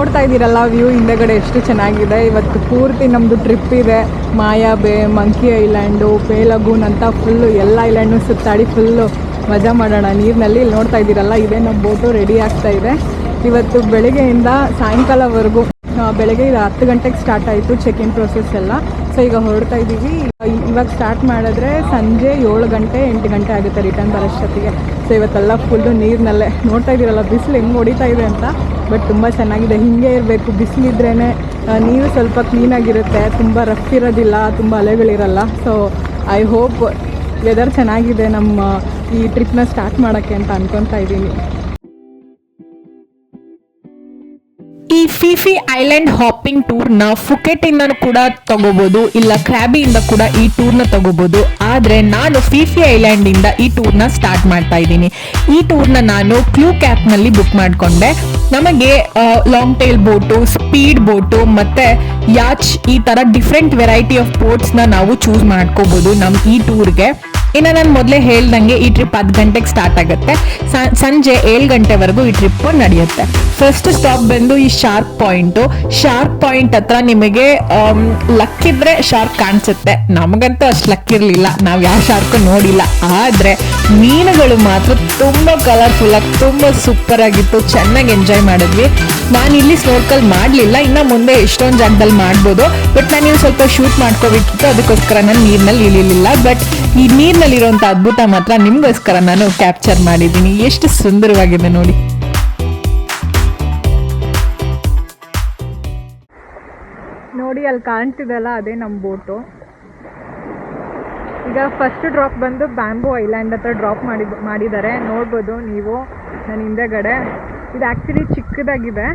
ನೋಡ್ತಾ ಇದ್ದೀರಲ್ಲ ವ್ಯೂ ಹಿಂದೆಗಡೆ ಎಷ್ಟು ಚೆನ್ನಾಗಿದೆ. ಇವತ್ತು ಪೂರ್ತಿ ನಮ್ಮದು ಟ್ರಿಪ್ ಇದೆ. ಮಾಯಾ ಬೇ, ಮಂಕಿ ಐಲ್ಯಾಂಡು, ಪೇಲಗೂನ್ ಅಂತ ಫುಲ್ಲು ಎಲ್ಲ ಐಲ್ಯಾಂಡ್ನು ಸುತ್ತಾಡಿ ಫುಲ್ಲು ಮಜಾ ಮಾಡೋಣ ನೀರಿನಲ್ಲಿ. ಇಲ್ಲಿ ನೋಡ್ತಾ ಇದ್ದೀರಲ್ಲ, ಇದೇ ನಮ್ಮ ಬೋಟು ರೆಡಿ ಆಗ್ತಾ ಇದೆ. ಇವತ್ತು ಬೆಳಗ್ಗೆಯಿಂದ ಸಾಯಂಕಾಲವರೆಗೂ, ಬೆಳಗ್ಗೆ 10 ಗಂಟೆಗೆ ಸ್ಟಾರ್ಟ್ ಆಯಿತು ಚೆಕ್ ಇನ್ ಪ್ರೊಸೆಸ್ ಎಲ್ಲ. ಸೊ ಈಗ ಹೊರಡ್ತಾ ಇದ್ದೀವಿ. ಇವಾಗ ಸ್ಟಾರ್ಟ್ ಮಾಡಿದ್ರೆ ಸಂಜೆ 7 ಗಂಟೆ 8 ಗಂಟೆ ಆಗುತ್ತೆ ರಿಟರ್ನ್ ಬರೋಷ್ಟೊತ್ತಿಗೆ. ಸೊ ಇವತ್ತೆಲ್ಲ ಫುಲ್ಲು ನೀರಿನಲ್ಲೇ ನೋಡ್ತಾ ಇದ್ದೀರಲ್ಲ ಬಿಸಿಲು ಹೆಂಗೆ ಹೊಡಿತಾ ಇದೆ ಅಂತ. ಬಟ್ ತುಂಬ ಚೆನ್ನಾಗಿದೆ, ಹೀಗೆ ಇರಬೇಕು. ಬಿಸಿಲಿದ್ರೇ ನೀರು ಸ್ವಲ್ಪ ಕ್ಲೀನಾಗಿರುತ್ತೆ, ತುಂಬ ರಫ್ ಇರೋದಿಲ್ಲ, ತುಂಬ ಅಲೆಗಳಿರಲ್ಲ. ಸೊ ಐ ಹೋಪ್ ವೆದರ್ ಚೆನ್ನಾಗಿದೆ ನಮ್ಮ ಈ ಟ್ರಿಪ್ನ ಸ್ಟಾರ್ಟ್ ಮಾಡೋಕ್ಕೆ ಅಂತ ಅನ್ಕೊತಾ ಇದ್ದೀನಿ. ಈ ಫಿಫಿ ಐಲ್ಯಾಂಡ್ ಹಾಪಿಂಗ್ ಟೂರ್ನ ಫುಕೆಟ್ ಇಂದ ಕೂಡ ತಗೋಬಹುದು, ಇಲ್ಲ ಕ್ರಾಬಿಯಿಂದ ಕೂಡ ಈ ಟೂರ್ನ ತಗೋಬಹುದು. ಆದ್ರೆ ನಾನು ಫಿಫಿ ಐಲ್ಯಾಂಡ್ ಇಂದ ಈ ಟೂರ್ನ ಸ್ಟಾರ್ಟ್ ಮಾಡ್ತಾ ಇದ್ದೀನಿ. ಈ ಟೂರ್ನ ನಾನು ಕ್ಲೂ ಕ್ಯಾಪ್ ನಲ್ಲಿ ಬುಕ್ ಮಾಡ್ಕೊಂಡೆ. ನಮಗೆ long tail boat, speed boat ಮತ್ತೆ ಯಾಚ್, ಈ ತರ ಡಿಫ್ರೆಂಟ್ ವೆರೈಟಿ ಆಫ್ ಬೋಟ್ಸ್ ನ ನಾವು ಚೂಸ್ ಮಾಡ್ಕೋಬಹುದು ನಮ್ಮ ಈ ಟೂರ್ಗೆ. ಇನ್ನು ನಾನು ಮೊದಲೇ ಹೇಳ್ದಂಗೆ ಈ ಟ್ರಿಪ್ 10 ಗಂಟೆಗೆ ಸ್ಟಾರ್ಟ್ ಆಗುತ್ತೆ, ಸಂಜೆ 7 ಗಂಟೆವರೆಗೂ ಈ ಟ್ರಿಪ್ ನಡೆಯುತ್ತೆ. ಫಸ್ಟ್ ಸ್ಟಾಪ್ ಬಂದು ಈ ಶಾರ್ಕ್ ಪಾಯಿಂಟ್ ಹತ್ರ ನಿಮಗೆ ಲಕ್ ಇದ್ರೆ ಶಾರ್ಕ್ ಕಾಣಿಸುತ್ತೆ. ನಮಗಂತೂ ಅಷ್ಟು ಲಕ್ ಇರಲಿಲ್ಲ, ನಾವು ಯಾವ ಶಾರ್ಕ್ ನೋಡಿಲ್ಲ. ಆದ್ರೆ ಮೀನುಗಳು ಮಾತ್ರ ತುಂಬಾ ಕಲರ್ಫುಲ್ ಆಗಿ ತುಂಬಾ ಸೂಪರ್ ಆಗಿತ್ತು, ಚೆನ್ನಾಗಿ ಎಂಜಾಯ್ ಮಾಡಿದ್ವಿ. ನಾನು ಇಲ್ಲಿ ಸ್ನೋರ್ಕಲ್ ಮಾಡಲಿಲ್ಲ, ಇನ್ನು ಮುಂದೆ ಎಷ್ಟೊಂದು ಜಾಗದಲ್ಲಿ ಮಾಡ್ಬೋದು. ಬಟ್ ನಾನು ಇಲ್ಲಿ ಸ್ವಲ್ಪ ಶೂಟ್ ಮಾಡ್ಕೋಬೇಕಿತ್ತು, ಅದಕ್ಕೋಸ್ಕರ ನಾನು ನೀರಿನಲ್ಲಿ ಇಳಿಲಿಲ್ಲ. ಬಟ್ ಈ ನೀರಿನಲ್ಲಿರುವಂಥ ಅದ್ಭುತ ಮಾತ್ರ ನಿಮಗೋಸ್ಕರ ನಾನು ಕ್ಯಾಪ್ಚರ್ ಮಾಡಿದ್ದೀನಿ. ಎಷ್ಟು ಸುಂದರವಾಗಿದೆ ನೋಡಿ. ನೋಡಿ ಅಲ್ಲಿ ಕಾಣ್ತಿದೆಲ್ಲ, ಅದೇ ನಮ್ಮ ಬೋಟು. ಈಗ ಫಸ್ಟ್ ಡ್ರಾಪ್ ಬಂದು ಬ್ಯಾಂಬೂ ಐಲ್ಯಾಂಡ್ ಹತ್ರ ಡ್ರಾಪ್ ಮಾಡಿದ್ದಾರೆ, ನೋಡ್ಬೋದು ನೀವು ನನ್ನ ಹಿಂದೆಗಡೆ. ಇದು ಆ್ಯಕ್ಚುಲಿ ಚಿಕ್ಕದಾಗಿದೆ,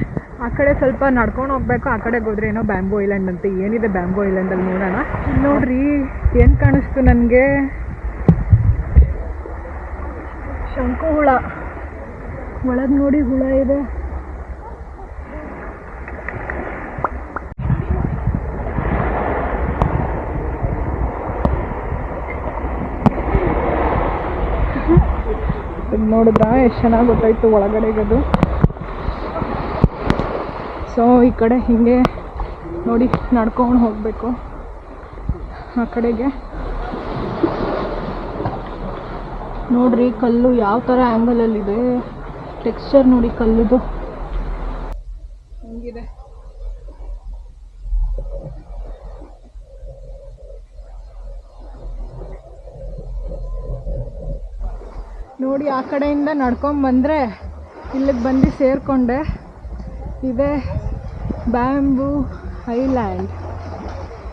ಆ ಕಡೆ ಸ್ವಲ್ಪ ನಡ್ಕೊಂಡು ಹೋಗ್ಬೇಕು. ಆ ಕಡೆಗೆ ಹೋದ್ರೆ ಏನೋ ಬ್ಯಾಂಬೂ ಐಲ್ಯಾಂಡ್ ಅಂತ ಏನಿದೆ ಬ್ಯಾಂಬೂ ಐಲ್ಯಾಂಡಲ್ಲಿ ನೋಡೋಣ. ನೋಡ್ರಿ ಏನು ಕಾಣಿಸ್ತು ನನಗೆ, ಶಂಕು ಹುಳ. ಒಳಗೆ ನೋಡಿ ಹುಳ ಇದೆ. ನೋಡಿದ್ರ ಎಷ್ಟು ಚೆನ್ನಾಗಿ ಗೊತ್ತಾಯ್ತು ಒಳಗಡೆಗದು. ಸೊ ಈ ಕಡೆ ಹಿಂಗೆ ನೋಡಿ ನಡ್ಕೊಂಡು ಹೋಗಬೇಕು ಆ ಕಡೆಗೆ. ನೋಡ್ರಿ ಕಲ್ಲು ಯಾವ ಥರ ಆ್ಯಂಗಲಲ್ಲಿದೆ, ಟೆಕ್ಸ್ಚರ್ ನೋಡಿ ಕಲ್ಲುದು ಹೆಂಗಿದೆ. ನೋಡಿ ಆ ಕಡೆಯಿಂದ ನಡ್ಕೊಂಡು ಬಂದರೆ ಇಲ್ಲಿಗೆ ಬಂದು ಸೇರಿಕೊಂಡೆ. ಇದೇ ಬ್ಯಾಂಬೂ ಐಲ್ಯಾಂಡ್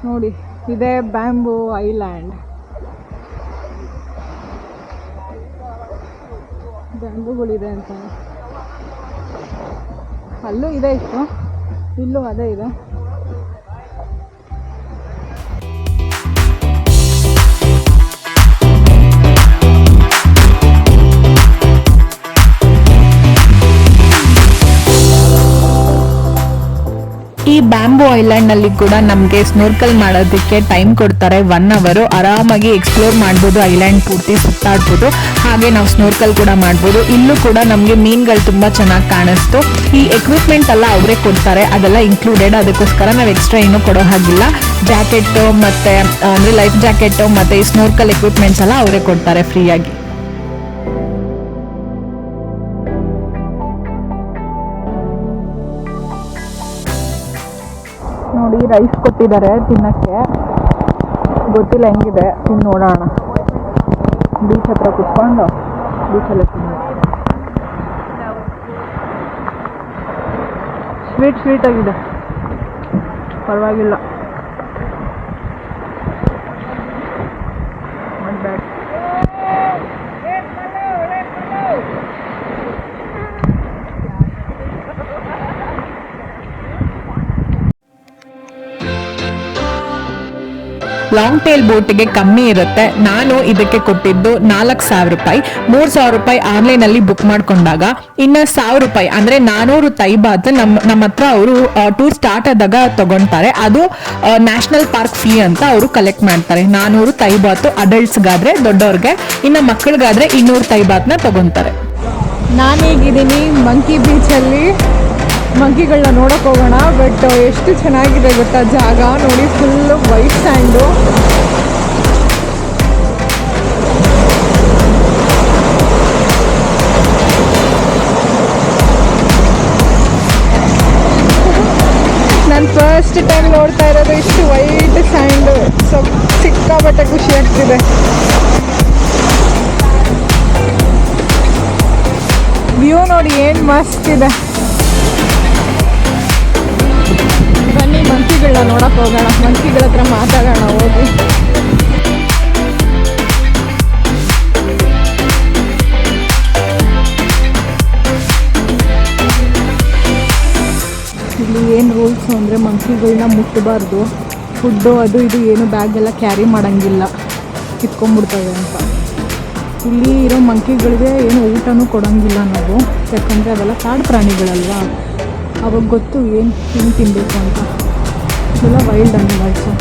ನೋಡಿ, ಇದೇ ಬ್ಯಾಂಬೂ ಐಲ್ಯಾಂಡ್. ಬ್ಯಾಂಬೂಗಳಿದೆ ಅಂತ ಅಲ್ಲೂ ಇದೆ ಇತ್ತು, ಇಲ್ಲೂ ಅದೇ ಇದೆ. ಈ ಬ್ಯಾಂಬೂ ಐಲ್ಯಾಂಡ್ ನಲ್ಲಿ ಕೂಡ ನಮಗೆ ಸ್ನೋರ್ಕಲ್ ಮಾಡೋದಕ್ಕೆ ಟೈಮ್ ಕೊಡ್ತಾರೆ. 1 ಅವರ್ ಆರಾಮಾಗಿ ಎಕ್ಸ್ಪ್ಲೋರ್ ಮಾಡ್ಬೋದು, ಐಲ್ಯಾಂಡ್ ಪೂರ್ತಿ ಸುತ್ತಾಡ್ಬೋದು. ಹಾಗೆ ನಾವು ಸ್ನೋರ್ಕಲ್ ಕೂಡ ಮಾಡ್ಬೋದು. ಇಲ್ಲೂ ಕೂಡ ನಮಗೆ ಮೀನುಗಳು ತುಂಬಾ ಚೆನ್ನಾಗಿ ಕಾಣಿಸ್ತು. ಈ ಎಕ್ವಿಪ್ಮೆಂಟ್ ಎಲ್ಲ ಅವರೇ ಕೊಡ್ತಾರೆ, ಅದೆಲ್ಲ ಇನ್ಕ್ಲೂಡೆಡ್. ಅದಕ್ಕೋಸ್ಕರ ನಾವು ಎಕ್ಸ್ಟ್ರಾ ಏನೂ ಕೊಡೋ ಹಾಗಿಲ್ಲ. ಜಾಕೆಟ್ ಮತ್ತೆ ಅಂದ್ರೆ ಲೈಫ್ ಜಾಕೆಟ್ ಮತ್ತೆ ಈ ಸ್ನೋರ್ಕಲ್ ಎಕ್ವಿಪ್ಮೆಂಟ್ಸ್ ಎಲ್ಲ ಅವರೇ ಕೊಡ್ತಾರೆ ಫ್ರೀಯಾಗಿ. ನೋಡಿ ರೈಸ್ ಕೊಟ್ಟಿದ್ದಾರೆ ತಿನ್ನಕ್ಕೆ, ಗೊತ್ತಿಲ್ಲ ಹೆಂಗಿದೆ, ತಿಂದು ನೋಡೋಣ. ಬೀಚ್ ಹತ್ರ ಕುತ್ಕೊಂಡು ಬೀಚಲ್ಲೇ ತಿನ್ನೋದು. ಸ್ವೀಟ್ ಆಗಿದೆ, ಪರವಾಗಿಲ್ಲ. ಲಾಂಗ್ ಟೇಲ್ ಬೋಟ್ಗೆ ಕಮ್ಮಿ ಇರುತ್ತೆ. ನಾನು ಇದಕ್ಕೆ ಕೊಟ್ಟಿದ್ದು 4,000 ರೂಪಾಯಿ. 3,000 ರೂಪಾಯಿ ಆನ್ಲೈನ್ ಅಲ್ಲಿ ಬುಕ್ ಮಾಡ್ಕೊಂಡಾಗ ಇನ್ನ 1,000 ರೂಪಾಯಿ ಅಂದ್ರೆ 400 ತೈಬಾತ್ ನಮ್ಮ ಹತ್ರ ಅವರು ಟೂರ್ ಸ್ಟಾರ್ಟ್ ಆದಾಗ ತಗೊಂತಾರೆ. ಅದು ನ್ಯಾಷನಲ್ ಪಾರ್ಕ್ ಫೀ ಅಂತ ಅವರು ಕಲೆಕ್ಟ್ ಮಾಡ್ತಾರೆ. 400 ತೈಬಾತ್ ಅಡಲ್ಟ್ಸ್ಗಾದ್ರೆ, ದೊಡ್ಡವ್ರಿಗೆ. ಇನ್ನು ಮಕ್ಕಳಿಗಾದ್ರೆ 200 ತೈಬಾತ್ನ ತಗೊಂತಾರೆ. ನಾನೀಗಿದ್ದೀನಿ ಮಂಕಿ ಬೀಚಲ್ಲಿ. ಮಂಕಿಗಳನ್ನ ನೋಡೋಕೆ ಹೋಗೋಣ. ಬಟ್ ಎಷ್ಟು ಚೆನ್ನಾಗಿದೆ ಗೊತ್ತಾ ಜಾಗ ನೋಡಿ, ಫುಲ್ಲು ವೈಟ್ ಸ್ಯಾಂಡು. ನಾನು ಫಸ್ಟ್ ಟೈಮ್ ನೋಡ್ತಾ ಇರೋದು ಇಷ್ಟು ವೈಟ್ ಸ್ಯಾಂಡು. ಸಿಕ್ಕಾಪಟ್ಟೆ ಖುಷಿ ಆಗ್ತಿದೆ. ವ್ಯೂ ನೋಡಿ ಏನು ಮಸ್ತ್ ಇದೆ. ಬನ್ನಿ ಮಂಕಿಗಳನ್ನ ನೋಡಕ್ಕೆ ಹೋಗೋಣ, ಮಂಕಿಗಳ ಹತ್ರ ಮಾತಾಡೋಣ ಹೋಗಿ. ಇಲ್ಲಿ ಏನು ರೂಲ್ಸು ಅಂದರೆ ಮಂಕಿಗಳನ್ನ ಮುಟ್ಟಬಾರ್ದು, ಫುಡ್ಡು ಅದು ಇದು ಏನು ಬ್ಯಾಗೆಲ್ಲ ಕ್ಯಾರಿ ಮಾಡೋಂಗಿಲ್ಲ, ಕಿತ್ಕೊಂಡ್ಬಿಡ್ತವೆ ಅಂತ. ಇಲ್ಲಿ ಇರೋ ಮಂಕಿಗಳಿಗೆ ಏನು ಊಟನೂ ಕೊಡೋಂಗಿಲ್ಲ ನಾವು, ಯಾಕಂದರೆ ಅವೆಲ್ಲ ಕಾಡು ಪ್ರಾಣಿಗಳಲ್ವಾ, ಅವಾಗ ಗೊತ್ತು ಏನು ತಿನ್ನಬೇಕು ಅಂತ. ಇದೆಲ್ಲ ವೈಲ್ಡ್ ಅನಿಮಲ್ಸು.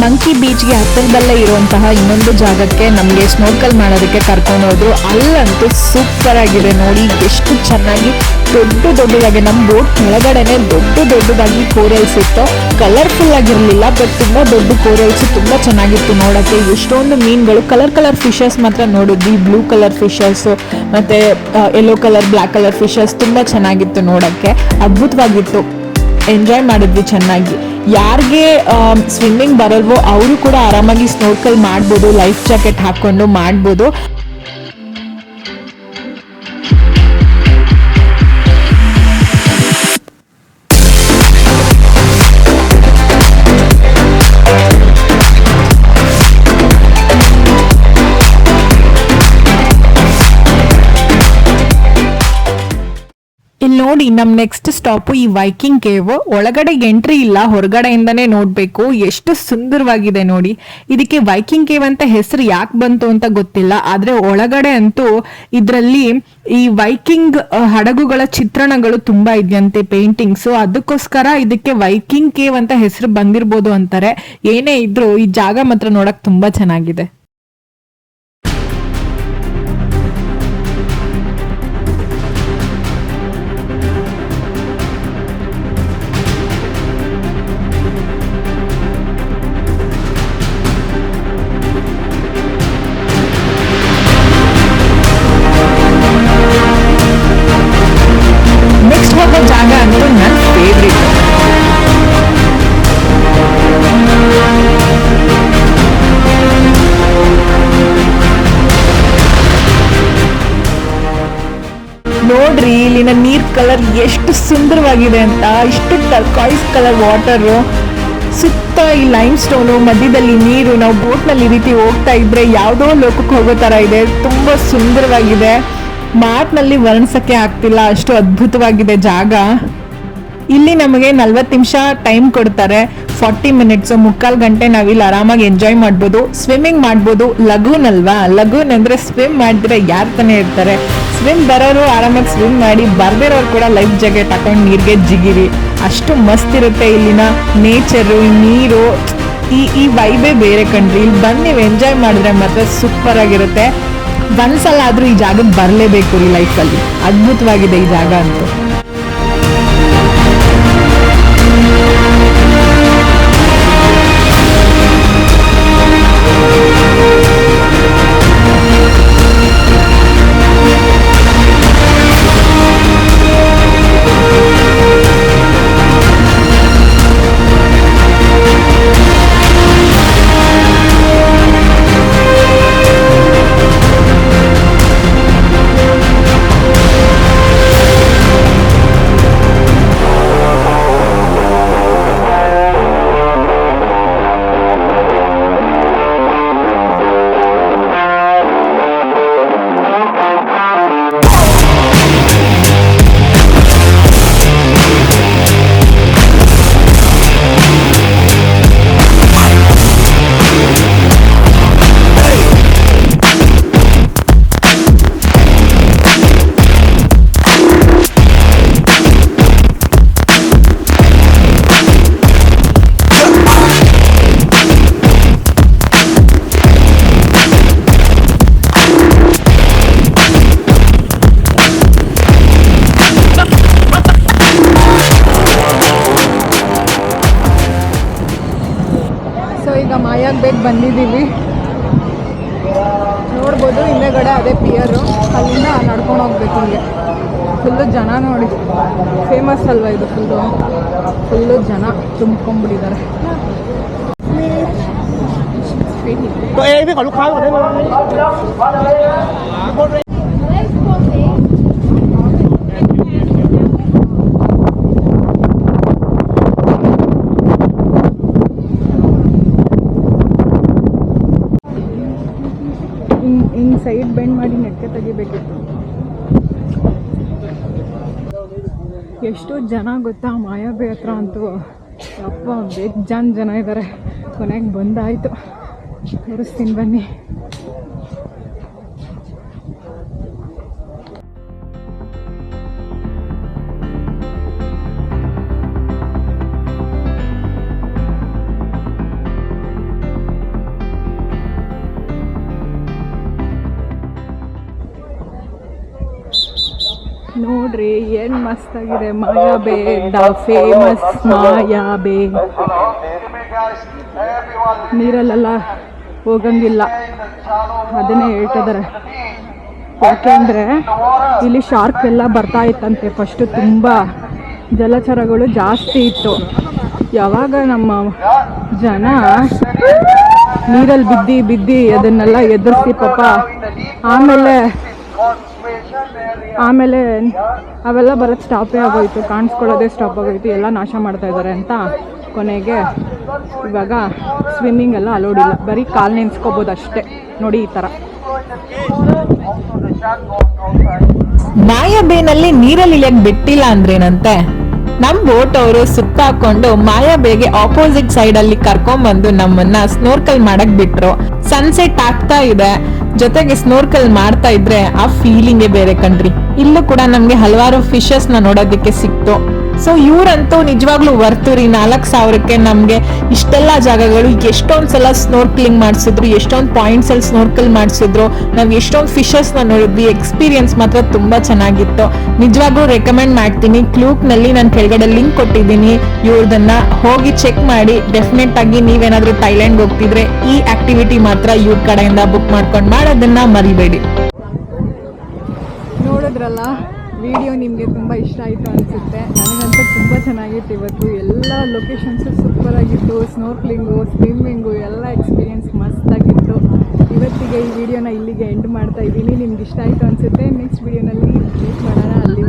ಮಂಕಿ ಬೀಚ್ಗೆ ಹತ್ತಿರದಲ್ಲೇ ಇರುವಂತಹ ಇನ್ನೊಂದು ಜಾಗಕ್ಕೆ ನಮಗೆ ಸ್ನೋರ್ಕಲ್ ಮಾಡೋದಕ್ಕೆ ಕರ್ಕೊಂಡು ಹೋದ್ರು. ಅಲ್ಲಂತೂ ಸೂಪರ್ ಆಗಿದೆ ನೋಡಿ, ಎಷ್ಟು ಚೆನ್ನಾಗಿ ದೊಡ್ಡದಾಗಿ ನಮ್ಮ ಬೋಟ್ ಕೆಳಗಡೆನೆ ದೊಡ್ಡದಾಗಿ ಕೋರಲ್ಸ್ ಇತ್ತು. ಕಲರ್ಫುಲ್ ಆಗಿರಲಿಲ್ಲ, ಬಟ್ ತುಂಬಾ ದೊಡ್ಡ ಕೋರಲ್ಸ್, ತುಂಬಾ ಚೆನ್ನಾಗಿತ್ತು ನೋಡಕ್ಕೆ. ಎಷ್ಟೊಂದು ಮೀನುಗಳು, ಕಲರ್ ಫಿಶಸ್ ಮಾತ್ರ ನೋಡಿದ್ವಿ. ಬ್ಲೂ ಕಲರ್ ಫಿಶಸ್ ಮತ್ತೆ yellow colour, black colour fishes ತುಂಬಾ ಚೆನ್ನಾಗಿತ್ತು ನೋಡಕ್ಕೆ, ಅದ್ಭುತವಾಗಿತ್ತು. ಎಂಜಾಯ್ ಮಾಡಿದ್ವಿ ಚೆನ್ನಾಗಿ. ಯಾರಿಗೆ ಸ್ವಿಮ್ಮಿಂಗ್ ಬರಲ್ವೋ ಅವರು ಕೂಡ ಆರಾಮಾಗಿ ಸ್ನೋರ್ಕಲ್ ಮಾಡ್ಬೋದು, ಲೈಫ್ ಜಾಕೆಟ್ ಹಾಕೊಂಡು ಮಾಡ್ಬೋದು. ಇಲ್ಲಿ ನೋಡಿ, ನಮ್ ನೆಕ್ಸ್ಟ್ ಸ್ಟಾಪ್ ಈ ವೈಕಿಂಗ್ ಕೇವ್. ಒಳಗಡೆ ಎಂಟ್ರಿ ಇಲ್ಲ, ಹೊರಗಡೆಯಿಂದಾನೇ ನೋಡ್ಬೇಕು. ಎಷ್ಟು ಸುಂದರವಾಗಿದೆ ನೋಡಿ. ಇದಕ್ಕೆ ವೈಕಿಂಗ್ ಕೇವ್ ಅಂತ ಹೆಸರು ಯಾಕೆ ಬಂತು ಅಂತ ಗೊತ್ತಿಲ್ಲ, ಆದ್ರೆ ಒಳಗಡೆ ಅಂತೂ ಇದ್ರಲ್ಲಿ ಈ ವೈಕಿಂಗ್ ಹಡಗುಗಳ ಚಿತ್ರಣಗಳು ತುಂಬಾ ಇದೆಯಂತೆ, ಪೇಂಟಿಂಗ್ಸ್. ಅದಕ್ಕೋಸ್ಕರ ಇದಕ್ಕೆ ವೈಕಿಂಗ್ ಕೇವ್ ಅಂತ ಹೆಸರು ಬಂದಿರ್ಬೋದು ಅಂತಾರೆ. ಏನೇ ಇದ್ರು ಈ ಜಾಗ ಮಾತ್ರ ನೋಡಕ್ ತುಂಬಾ ಚೆನ್ನಾಗಿದೆ. ಜಾಗ ಅಂತೂ ನನ್ನ ಫೇವ್ರೇಟ್. ನೋಡ್ರಿ ಇಲ್ಲಿನ ನೀರ್ ಕಲರ್ ಎಷ್ಟು ಸುಂದರವಾಗಿದೆ ಅಂತ. ಇಷ್ಟು ಟರ್ಕಾಯ್ಸ್ ಕಲರ್ ವಾಟರು, ಸುತ್ತ ಈ ಲೈಮ್ ಸ್ಟೋನು, ಮಧ್ಯದಲ್ಲಿ ನೀರು. ನಾವು ಬೋಟ್ ನಲ್ಲಿ ಈ ರೀತಿ ಹೋಗ್ತಾ ಇದ್ರೆ ಯಾವ್ದೋ ಲೋಕಕ್ಕೆ ಹೋಗೋ ತರ ಇದೆ. ತುಂಬಾ ಸುಂದರವಾಗಿದೆ, ಮಾತಿನಲ್ಲಿ ವರ್ಣಿಸಕ್ಕೆ ಆಗ್ತಿಲ್ಲ, ಅಷ್ಟು ಅದ್ಭುತವಾಗಿದೆ ಜಾಗ. ಇಲ್ಲಿ ನಮಗೆ 40 ನಿಮಿಷ ಟೈಮ್ ಕೊಡ್ತಾರೆ, 40 ಮಿನಿಟ್ಸ್, 3/4 ಗಂಟೆ ನಾವಿಲ್ಲಿ ಆರಾಮಾಗಿ ಎಂಜಾಯ್ ಮಾಡ್ಬೋದು, ಸ್ವಿಮ್ಮಿಂಗ್ ಮಾಡ್ಬೋದು. ಲಗೂನ್ ಅಲ್ವಾ, ಲಗೂನ್ ಅಂದ್ರೆ ಸ್ವಿಮ್ ಮಾಡಿದ್ರೆ ಯಾರು ತಾನೇ ಇರ್ತಾರೆ. ಸ್ವಿಮ್ ಬರೋರು ಆರಾಮಾಗಿ ಸ್ವಿಮ್ ಮಾಡಿ, ಬರ್ದಿರೋರು ಕೂಡ ಲೈಫ್ ಜಾಕೆಟ್ ಹಾಕೊಂಡು ನೀರಿಗೆ ಜಿಗಿರಿ. ಅಷ್ಟು ಮಸ್ತ್ ಇರುತ್ತೆ ಇಲ್ಲಿನ ನೇಚರು, ನೀರು, ಈ ವೈಬೇ ಬೇರೆ ಕಣ್ರಿ. ಇಲ್ಲಿ ಬಂದು ನೀವು ಎಂಜಾಯ್ ಮಾಡಿದ್ರೆ ಮಾತ್ರ ಸೂಪರ್ ಆಗಿರುತ್ತೆ. ಒಂದ್ಸಲ ಆದ್ರೂ ಈ ಜಾಗಕ್ಕೆ ಬರಲೇಬೇಕು ರೀ ಲೈಫಲ್ಲಿ. ಅದ್ಭುತವಾಗಿದೆ ಈ ಜಾಗ ಅಂತೂ. ಮೈಯಾಗ ಬೇಕು ಬಂದಿದ್ದೀವಿ. ನೋಡ್ಬೋದು ಹಿಂದೆಗಡೆ ಅದೇ ಪಿಯರು, ಅಲ್ಲಿಂದ ನಡ್ಕೊಂಡು ಹೋಗ್ಬೇಕು. ಹಿಂಗೆ ಫುಲ್ಲು ಜನ ನೋಡಿ, ಫೇಮಸ್ ಅಲ್ವಾ ಇದು, ಫುಲ್ಲು ಜನ ತುಂಬ್ಕೊಂಡ್ಬಿಟ್ಟಿದ್ದಾರೆ. ಹಿಂಗೆ ಸೈಡ್ ಬೆಂಡ್ ಮಾಡಿ ನೆಟ್ಗೆ ತೆಗಿಬೇಕಿತ್ತು. ಎಷ್ಟು ಜನ ಗೊತ್ತಾ ಮಾಯಾಬಿ ಹತ್ರ ಅಂತೂ, ಯಪ್ಪ ಬೇಜಾನ್ ಜನ ಇದ್ದಾರೆ. ಕೊನೆಗೆ ಬಂದಾಯಿತು, ತೋರಿಸ್ತೀನಿ ಬನ್ನಿ. ನೋಡ್ರಿ ಏನು ಮಸ್ತಾಗಿದೆ ಮಾಯಾಬೇ, ದ ಫೇಮಸ್ ಮಾಯಾಬೇ. ನೀರಲ್ಲೆಲ್ಲ ಹೋಗಂಗಿಲ್ಲ ಅದನ್ನೇ ಹೇಳ್ತಿದ್ದಾರೆ. ಯಾಕೆಂದರೆ ಇಲ್ಲಿ ಶಾರ್ಕ್ ಎಲ್ಲ ಬರ್ತಾ ಇತ್ತಂತೆ. ಫಸ್ಟು ತುಂಬ ಜಲಚರಗಳು ಜಾಸ್ತಿ ಇತ್ತು. ಯಾವಾಗ ನಮ್ಮ ಜನ ನೀರಲ್ಲಿ ಬಿದ್ದು ಅದನ್ನೆಲ್ಲ ಎದುರಿಸಿ ಪಾಪ ಆಮೇಲೆ ಅವೆಲ್ಲ ಬರೋದು ಸ್ಟಾಪೇ ಆಗೋಯ್ತು, ಕಾಣಿಸ್ಕೊಳ್ಳೋದೇ ಸ್ಟಾಪ್ ಆಗೋಯ್ತು, ಎಲ್ಲ ನಾಶ ಮಾಡ್ತಾ ಇದ್ದಾರೆ ಅಂತ. ಕೊನೆಗೆ ಇವಾಗ ಸ್ವಿಮ್ಮಿಂಗ್ ಎಲ್ಲ ಅಲೋಡ್ ಇಲ್ಲ, ಬರೀ ಕಾಲು ನೆನೆಸ್ಕೋಬೋದು ಅಷ್ಟೇ. ನೋಡಿ ಈ ಥರ. ಮಾಯಾಬೇನಲ್ಲಿ ನೀರಲ್ಲಿ ಇಳಿಯಕ್ ಬಿಟ್ಟಿಲ್ಲ ಅಂದ್ರೇನಂತೆ, ನಮ್ ಬೋಟ್ ಅವರು ಸುತ್ತ ಹಾಕೊಂಡು ಮಾಯಾಬೇಗೆ ಆಪೋಸಿಟ್ ಸೈಡ್ ಅಲ್ಲಿ ಕರ್ಕೊಂಡ್ಬಂದು ನಮ್ಮನ್ನ ಸ್ನೋರ್ಕಲ್ ಮಾಡಕ್ ಬಿಟ್ರು. ಸನ್ಸೆಟ್ ಆಗ್ತಾ ಇದೆ, ಜೊತೆಗೆ ಸ್ನೋರ್ಕಲ್ ಮಾಡ್ತಾ ಇದ್ರೆ ಆ ಫೀಲಿಂಗೇ ಬೇರೆ ಕಣ್ರಿ. ಇಲ್ಲೂ ಕೂಡ ನಮ್ಗೆ ಹಲವಾರು ಫಿಶಸ್ ನ ನೋಡೋದಕ್ಕೆ ಸಿಕ್ತು. ಸೊ ಇವ್ರಂತೂ ನಿಜವಾಗ್ಲೂ ವರ್ತುರಿ. 4,000ಕ್ಕೆ ನಮ್ಗೆ ಇಷ್ಟೆಲ್ಲ ಜಾಗಗಳು, ಎಷ್ಟೊಂದ್ ಸಲ ಸ್ನೋರ್ಕ್ಲಿಂಗ್ ಮಾಡಿಸಿದ್ರು, ಎಷ್ಟೊಂದ್ ಪಾಯಿಂಟ್ಸ್ ಅಲ್ಲಿ ಸ್ನೋರ್ಕಲ್ ಮಾಡಿಸಿದ್ರು, ನಾವ್ ಎಷ್ಟೊಂದ್ ಫಿಶಸ್ ನ ನೋಡಿದ್ವಿ. ಎಕ್ಸ್ಪೀರಿಯನ್ಸ್ ಮಾತ್ರ ತುಂಬಾ ಚೆನ್ನಾಗಿತ್ತು. ನಿಜವಾಗ್ಲೂ ರೆಕಮೆಂಡ್ ಮಾಡ್ತೀನಿ. ಕ್ಲೂಕ್ ನಲ್ಲಿ ನಾನು ಕೆಳಗಡೆ ಲಿಂಕ್ ಕೊಟ್ಟಿದ್ದೀನಿ, ಇವ್ರದನ್ನ ಹೋಗಿ ಚೆಕ್ ಮಾಡಿ. ಡೆಫಿನೆಟ್ ಆಗಿ ನೀವೇನಾದ್ರೂ ಥೈಲ್ಯಾಂಡ್ ಹೋಗ್ತಿದ್ರೆ ಈ ಆಕ್ಟಿವಿಟಿ ಮಾತ್ರ ಇವ್ರ ಕಡೆಯಿಂದ ಬುಕ್ ಮಾಡ್ಕೊಂಡು ಮಾಡೋದನ್ನ ಮರಿಬೇಡಿ. ನೋಡಿದ್ರಲ್ಲ, ವಿಡಿಯೋ ನಿಮಗೆ ತುಂಬ ಇಷ್ಟ ಆಯಿತು ಅನಿಸುತ್ತೆ. ನನಗಂತೂ ತುಂಬ ಚೆನ್ನಾಗಿತ್ತು ಇವತ್ತು. ಎಲ್ಲ ಲೊಕೇಶನ್ಸು ಸೂಪರಾಗಿತ್ತು. ಸ್ನೋರ್ಕ್ಲಿಂಗು, ಸ್ವಿಮ್ಮಿಂಗು ಎಲ್ಲ ಎಕ್ಸ್ಪೀರಿಯೆನ್ಸ್ ಮಸ್ತಾಗಿತ್ತು. ಇವತ್ತಿಗೆ ಈ ವಿಡಿಯೋನ ಇಲ್ಲಿಗೆ ಎಂಡ್ ಮಾಡ್ತಾ ಇದ್ದೀನಿ. ನಿಮ್ಗೆ ಇಷ್ಟ ಆಯಿತು ಅನಿಸುತ್ತೆ. ನೆಕ್ಸ್ಟ್ ವಿಡಿಯೋನಲ್ಲಿ ಮೀಟ್ ಮಾಡೋಣ. ಅಲ್ಲಿ